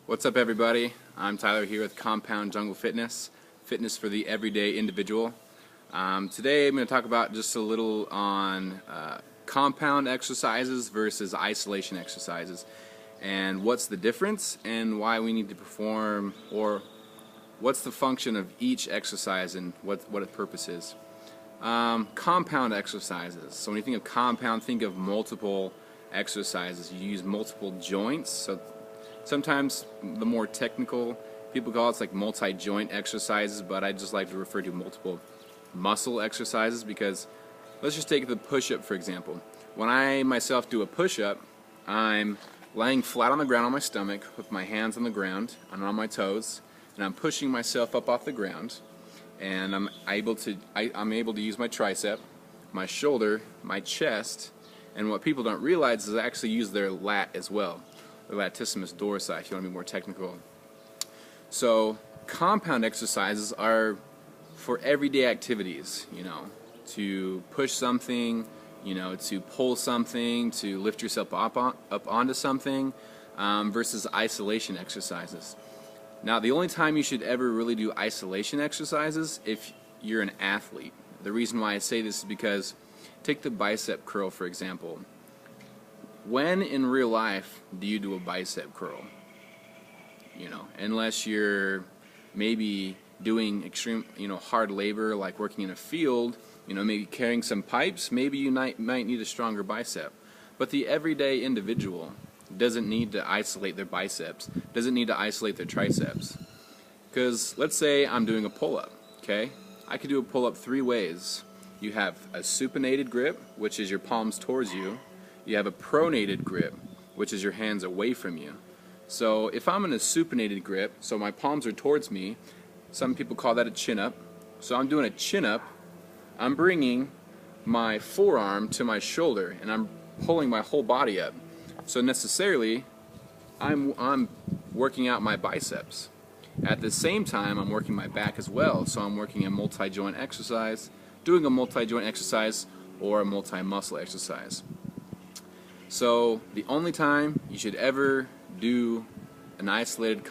What's up, everybody? I'm Tyler here with Compound Jungle Fitness, fitness for the everyday individual. Today I'm going to talk about just a little on compound exercises versus isolation exercises, and what's the difference and why we need to perform, or what's the function of each exercise and what its purpose is. Compound exercises. So when you think of compound, think of multiple exercises. You use multiple joints. So sometimes the more technical people call it like multi-joint exercises, but I just like to refer to multiple muscle exercises, because let's just take the push-up for example. When I myself do a push-up, I'm laying flat on the ground on my stomach with my hands on the ground and on my toes, and I'm pushing myself up off the ground, and I'm able to use my tricep, my shoulder, my chest, and what people don't realize is I actually use their lat as well. The latissimus dorsi, if you want to be more technical. So compound exercises are for everyday activities, to push something, to pull something, to lift yourself up onto something, versus isolation exercises. Now, the only time you should ever really do isolation exercises if you're an athlete. The reason why I say this is because take the bicep curl for example. When in real life do you do a bicep curl? Unless you're maybe doing extreme, hard labor, like working in a field, maybe carrying some pipes, maybe you might need a stronger bicep. But the everyday individual doesn't need to isolate their biceps, doesn't need to isolate their triceps. Because let's say I'm doing a pull-up, okay? I could do a pull-up three ways. You have a supinated grip, which is your palms towards you. You have a pronated grip, which is your hands away from you. So if I'm in a supinated grip, so my palms are towards me, some people call that a chin-up. So I'm doing a chin-up, I'm bringing my forearm to my shoulder, and I'm pulling my whole body up. So necessarily, I'm working out my biceps. At the same time, I'm working my back as well, so I'm working a multi-joint exercise, doing a multi-joint exercise, or a multi-muscle exercise. So the only time you should ever do an isolated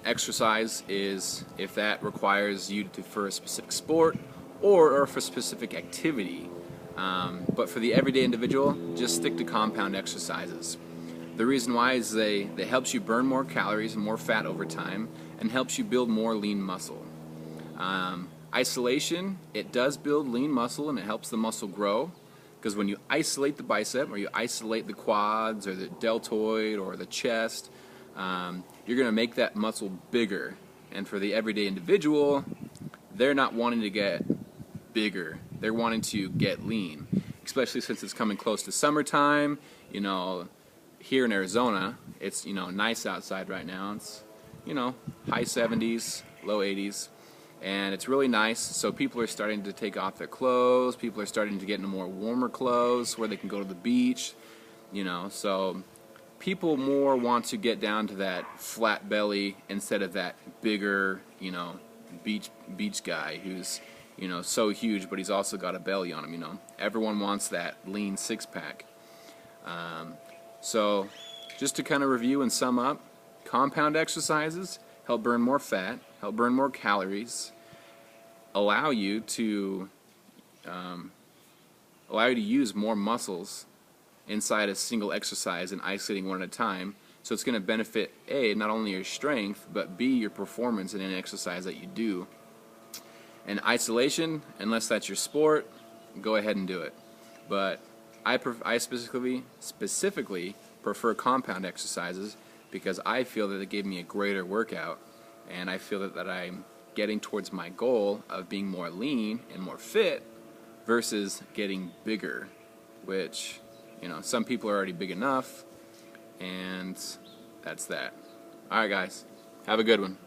exercise is if that requires you for a specific sport or for a specific activity. But for the everyday individual, just stick to compound exercises. The reason why is they helps you burn more calories and more fat over time, and helps you build more lean muscle. Isolation, it does build lean muscle and it helps the muscle grow. Because when you isolate the bicep, or you isolate the quads, or the deltoid, or the chest, you're going to make that muscle bigger. And for the everyday individual, they're not wanting to get bigger. They're wanting to get lean. Especially since it's coming close to summertime. Here in Arizona, it's nice outside right now. It's high 70s, low 80s. And it's really nice, so people are starting to take off their clothes, people are starting to get into more warmer clothes where they can go to the beach, so people more want to get down to that flat belly instead of that bigger, beach guy who's, so huge, but he's also got a belly on him, Everyone wants that lean six-pack. So just to kind of review and sum up, compound exercises help burn more fat, help burn more calories, allow you to use more muscles inside a single exercise and isolating one at a time. So it's going to benefit A, not only your strength, but B, your performance in an exercise that you do. And isolation, unless that's your sport, go ahead and do it. But I specifically prefer compound exercises because I feel that it gave me a greater workout, and I feel that I'm getting towards my goal of being more lean and more fit versus getting bigger, which, some people are already big enough, and that's that. Alright guys, have a good one.